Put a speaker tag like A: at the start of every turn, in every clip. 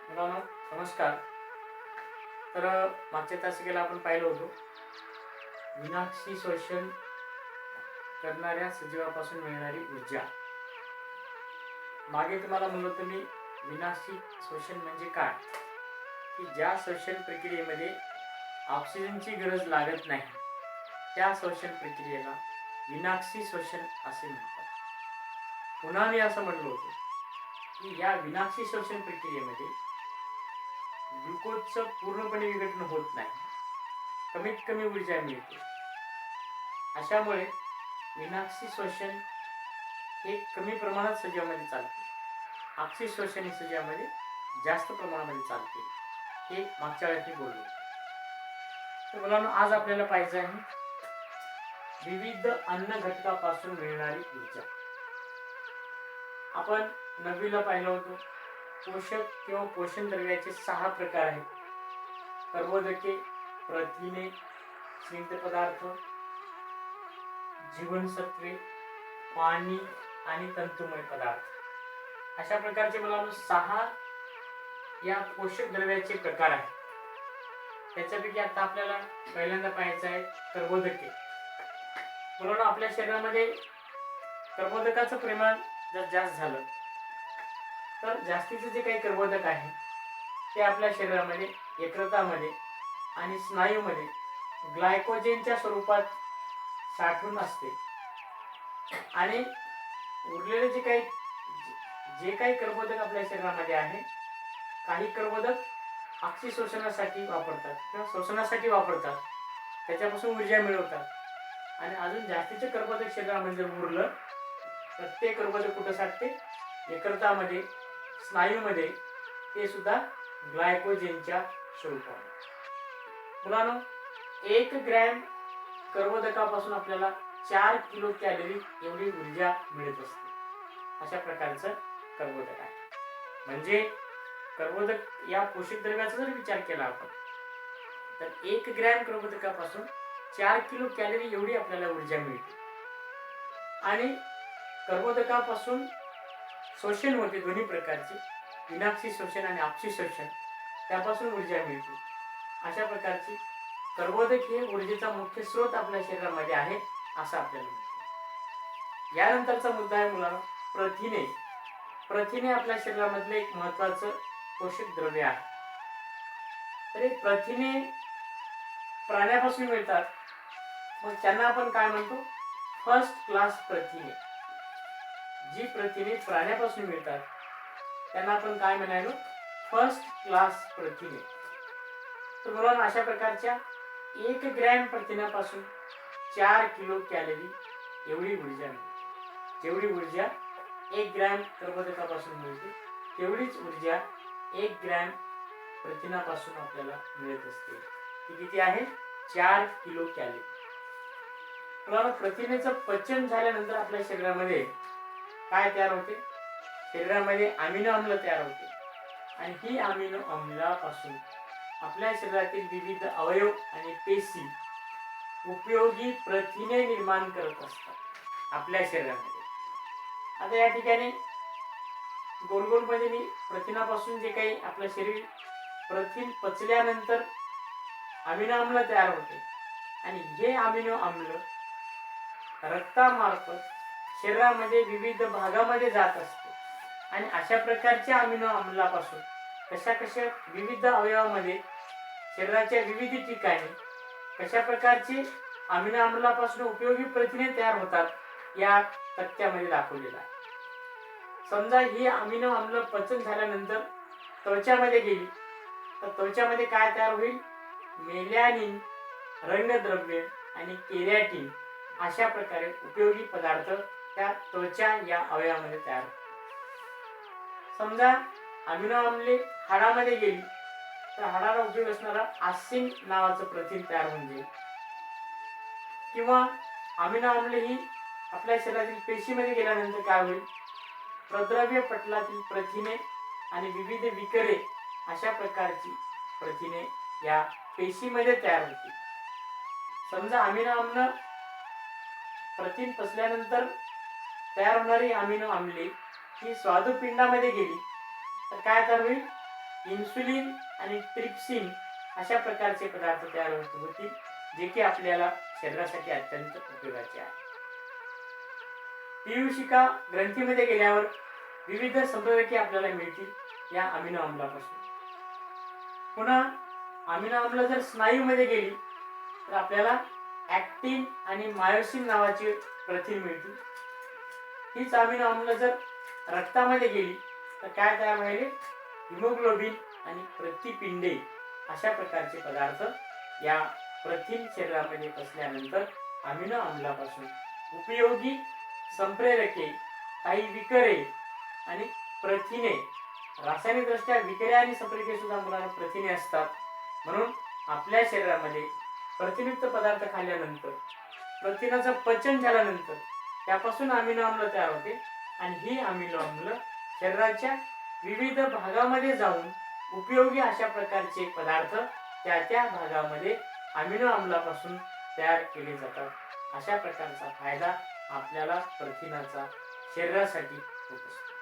A: मुलांनो नमस्कार. तर मागच्या तासिकेला आपण पाहिलं होतं विनाक्षी श्वसन करणाऱ्या सजीवापासून मिळणारी ऊर्जा. मागे तुम्हाला म्हणलं होतं मी विनाक्षी श्वसन म्हणजे काय, की ज्या श्वसन प्रक्रियेमध्ये ऑक्सिजनची गरज लागत नाही त्या श्वसन प्रक्रियेला विनाक्षी श्वसन असे म्हणतात. पुन्हा मी असं म्हणलो होतो की या विनाक्षी श्वसन प्रक्रियेमध्ये ग्लुकोजचं पूर्णपणे विघटन होत नाही, कमीत कमी ऊर्जा मिळते. अशामुळे विनाक्षी श्वसन हे कमी प्रमाणात सजीवामध्ये चालते, अक्षी श्वसन हे सजीवामध्ये जास्त प्रमाणामध्ये चालते. हे मागच्या वेळेस मी बोललो. तर मुलांनो आज आपल्याला पाहायचं आहे विविध अन्न घटकापासून मिळणारी ऊर्जा. आपण नववीला पाहिलं होतं पोषक किंवा पोषण द्रव्याचे 6 प्रकार आहेत: कर्बोदके, प्रथिने, स्निग्ध पदार्थ, जीवनसत्वे, पाणी आणि तंतुमय पदार्थ. अशा प्रकारचे मला 6 या पोषक द्रव्याचे प्रकार आहेत. त्याच्यापैकी आता आपल्याला पहिल्यांदा पाहायचं आहे कर्बोदके. मुलांनो आपल्या शरीरामध्ये कर्बोदकाचं प्रमाण जर जास्त झालं तर जास्तीचे जे काही कर्बोदक आहे ते आपल्या शरीरामध्ये यकृतामध्ये आणि स्नायूमध्ये ग्लायकोजेनच्या स्वरूपात साठवून असते. आणि उरलेले जे काही कर्बोदक आपल्या शरीरामध्ये आहे, काही कर्बोदक अक्षी शोषणासाठी वापरतात किंवा शोषणासाठी वापरतात, त्याच्यापासून ऊर्जा मिळवतात. आणि अजून जास्तीचे कर्बोदक शरीरामध्ये जर उरलं तर ते कर्बोदक कुठं साठते? यकृतामध्ये, स्नायूमध्ये, ते सुद्धा ग्लायकोजेनच्या स्वरूपात. मुलांनो 1 ग्रॅम कर्बोदकापासून आपल्याला 4 किलो कॅलरी एवढी ऊर्जा मिळत असते. अशा प्रकारचं कर्बोदक आहे. म्हणजे कर्बोदक या पोषक द्रव्याचा जर विचार केला आपण तर 1 ग्रॅम कर्बोदकापासून 4 किलो कॅलरी एवढी आपल्याला ऊर्जा मिळते. आणि कर्बोदकापासून शोषण होते दोन्ही प्रकारचे, विनाक्षी शोषण आणि अक्षी शोषण, त्यापासून ऊर्जा मिळते. अशा प्रकारची कर्बोदक हे ऊर्जेचा मुख्य स्रोत आपल्या शरीरामध्ये आहे असं आपल्याला म्हणतो. यानंतरचा मुद्दा आहे मुलांनो प्रथिने. प्रथिने आपल्या शरीरामधले एक महत्त्वाचं पोषक द्रव्य आहे. तर हे प्रथिने प्राण्यापासून मिळतात. मग त्यांना आपण काय म्हणतो? फर्स्ट क्लास प्रथिने. जी प्रथिने प्राण्यापासून मिळतात त्यांना आपण काय म्हणालो? फर्स्ट क्लास प्रथिने. तर मुलांनो अशा प्रकारच्या 1 ग्रॅम प्रथिनापासून 4 किलो कॅलरी एवढी ऊर्जा मिळते. जेवढी ऊर्जा 1 ग्रॅम कर्बोदकापासून मिळते तेवढीच ऊर्जा 1 ग्रॅम प्रथिनापासून आपल्याला मिळत असते. ती किती आहे? 4 किलो कॅलरी. मुलांनो प्रथिनेचं पचन झाल्यानंतर आपल्या शरीरामध्ये काय तयार होते? शरीरामध्ये अमिनो आम्ल तयार होते. आणि ही अमिनो आम्लापासून आपल्या शरीरातील विविध अवयव आणि पेशी उपयोगी प्रथिने निर्माण करत असतात आपल्या शरीरामध्ये. आता या ठिकाणी गोल गोल मध्ये मी प्रथिनापासून जे काही आपलं शरीर प्रथिन पचल्यानंतर अमिनो आम्ल तयार होते आणि हे अमिनो आम्ल रक्तामार्फत शरीरामध्ये विविध भागामध्ये जात असते. आणि अशा प्रकारच्या अमिनो आम्लापासून कशा विविध अवयवामध्ये शरीराच्या विविध ठिकाणी कशा प्रकारचे अमिनो आम्लापासून उपयोगी प्रथिने तयार होतात या तक्त्यामध्ये दाखवलेलं आहे. समजा ही अमिनो आम्ल पचन झाल्यानंतर त्वचामध्ये गेली तर त्वचामध्ये काय तयार होईल? मेलॅनिन, रंगद्रव्य आणि केरॅटिन अशा प्रकारे उपयोगी पदार्थ त्या त्वचा या अवयवामध्ये तयार होतात. समजा अमिनो आम्ले हाडामध्ये गेली तर हाडाला उपयोग असणारा आसिन नावाचं प्रथिन तयार होऊन जाईल. किंवा अमिनो आम्ले ही आपल्या शरीरातील पेशीमध्ये गेल्यानंतर काय होईल? प्रद्रव्य पटलातील प्रथिने आणि विविध विकरे अशा प्रकारची प्रथिने या पेशीमध्ये तयार होतील. समजा अमिनो आम्ल प्रथिन पचल्यानंतर तयार होणारी अमिनो आम्ले ही स्वादुपिंडामध्ये गेली तर काय तयार होईल? इन्सुलिन आणि ट्रिप्सिन अशा प्रकारचे पदार्थ तयार होतील, जे की आपल्याला शरीरासाठी अत्यंत उपयोगाचे आहे. पीयूषिका ग्रंथीमध्ये गेल्यावर विविध संप्रेरके आपल्याला मिळतील या अमिनो आम्लापासून. पुन्हा अमिनो आम्ल जर स्नायूमध्ये गेली तर आपल्याला ऍक्टिन आणि मायोसिन नावाची प्रथिन मिळतील. हीच अमिनो आम्ल जर रक्तामध्ये गेली तर काय तयार व्हायले? हिमोग्लोबिन आणि प्रतिपिंडे अशा प्रकारचे पदार्थ या प्रथिन शरीरामध्ये असल्यानंतर अमिनो आम्लापासून उपयोगी संप्रेरके, काही विकरे आणि प्रथिने, रासायनिकदृष्ट्या विकरे आणि संप्रेरके सुद्धा मुलांना प्रथिने असतात. म्हणून आपल्या शरीरामध्ये प्रथिनयुक्त पदार्थ खाल्ल्यानंतर, प्रथिनाचं पचन झाल्यानंतर त्यापासून अमिनो आम्ल तयार होते आणि ही अमिनो आम्ल शरीराच्या विविध भागामध्ये जाऊन उपयोगी अशा प्रकारचे पदार्थ त्या त्या भागामध्ये अमिनो आम्लापासून तयार केले जातात. अशा प्रकारचा फायदा आपल्याला प्रथिनाचा शरीरासाठी होत असतो.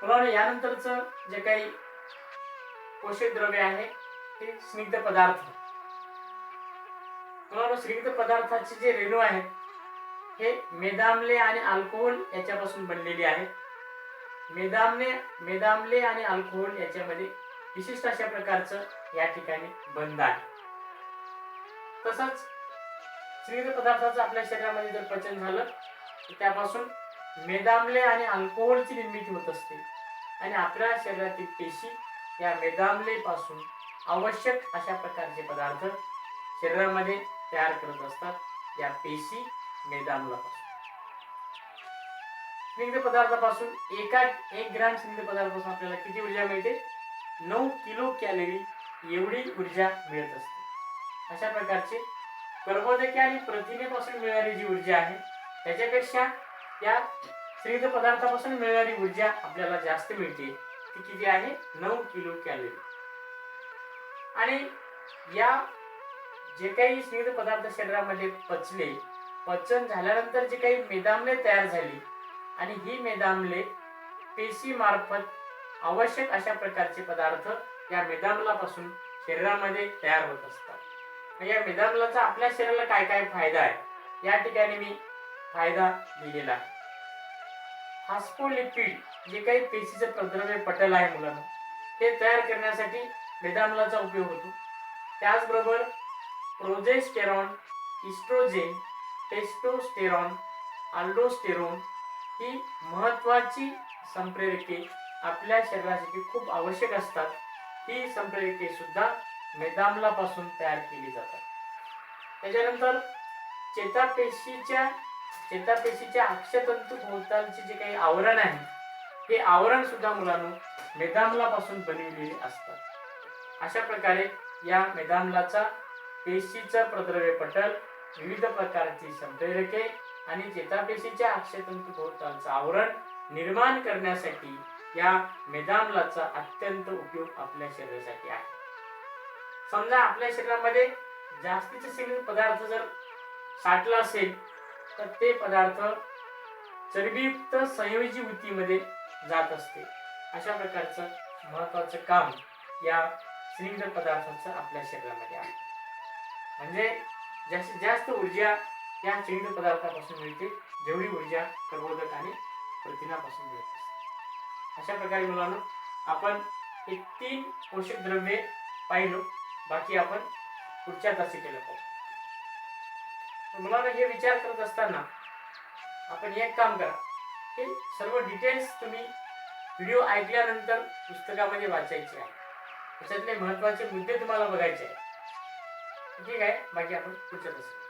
A: मुलांनो, यानंतरचं जे काही पोषक द्रव्य आहे ते स्निग्ध पदार्थ. मुलांनो, स्निग्ध पदार्थाचे जे रेणू आहेत हे मेदाम्ले आणि अल्कोहोल याच्यापासून बनलेले आहेत. मेदाम्ले आणि अल्कोहोल याच्यामध्ये विशिष्ट अशा प्रकारचं या ठिकाणी बंध आहे. तसंच स्निग्ध पदार्थाचं आपल्या शरीरामध्ये जर पचन झालं तर त्यापासून मेदाम्ले आणि अल्कोहोलची निर्मिती होत असते आणि आपल्या शरीरातील पेशी या मेदाम्ले पासून आवश्यक अशा प्रकारचे पदार्थ शरीरामध्ये तयार करत असतात. या पेशी मेदाम्लापासून. स्निग्ध पदार्थापासून 1 ग्रॅम स्निग्ध पदार्थापासून आपल्याला किती ऊर्जा मिळते? 9 किलो कॅलरी एवढी ऊर्जा मिळत असते. अशा प्रकारचे कर्बोदके आणि प्रथिनेपासून मिळणारी जी ऊर्जा आहे त्याच्यापेक्षा या स्निग्ध पदार्थापासून मिळणारी ऊर्जा आपल्याला जास्त मिळते. ती किती आहे? 9 किलो कॅलरी. आणि या जे काही स्निग्ध पदार्थ शरीरामध्ये पचले, पचन झाल्यानंतर जे काही मेदाम्ले तयार झाली आणि ही मेदाम्ले पेशी मार्फत आवश्यक अशा प्रकारचे पदार्थ या मेदाम्लापासून शरीरामध्ये तयार होत असतात. या मेदाम्लाचा आपल्या शरीराला काय काय फायदा आहे या ठिकाणी मी फायदा दिलेला आहे. फॉस्फोलिपिड जे काही पेशीचं प्रद्रव्य पटल आहे मुलांना, ते तयार करण्यासाठी मेदाम्लाचा उपयोग होतो. त्याचबरोबर प्रोजेस्टेरॉन, इस्ट्रोजेन, टेस्टोस्टेरॉन, अल्डोस्टेरोन ही महत्वाची संप्रेरके आपल्या शरीरासाठी खूप आवश्यक असतात. ही संप्रेरके सुद्धा मेदाम्लापासून तयार केली जातात. त्याच्यानंतर चेतापेशीच्या अक्षतंतू भोवतालचे जे काही आवरण आहे हे आवरण सुद्धा मुलांनो मेदाम्लापासून बनविलेले असतात. अशा प्रकारे या मेदाम्लाचा पेशीचा प्रद्रव्य पटल, विविध प्रकारची संप्रेरके आणि चेतापेशीच्या अक्षतंतू भोवतालचं आवरण निर्माण करण्यासाठी या मेदाम्लाचा अत्यंत उपयोग आपल्या शरीरासाठी आहे. समजा आपल्या शरीरामध्ये जास्तीचे स्निग्ध पदार्थ जर साठला असेल तर ते पदार्थ चरबीयुक्त संयोजी ऊतीमध्ये जात असते. अशा प्रकारचं महत्वाचं काम या स्निग्ध पदार्थाचं आपल्या शरीरामध्ये आहे. म्हणजे जास्तीत जास्त ऊर्जा या स्निग्ध पदार्थापासून मिळते, जेवढी ऊर्जा कर्बोदक आणि प्रथिनापासून मिळत असते. अशा प्रकारे मुलांनो आपण हे 3 पोषक द्रव्ये पाहिलो. बाकी आपण पुढच्या तासिकेला पाहू. मुलांना हे विचार करत असताना आपण एक काम करा, हे सर्व डिटेल्स तुम्ही व्हिडिओ ऐकल्यानंतर पुस्तकामध्ये वाचायचे आहे. त्याच्यातले महत्त्वाचे मुद्दे तुम्हाला बघायचे आहे. ठीक आहे. बाकी आपण पुढच्या तासिकेला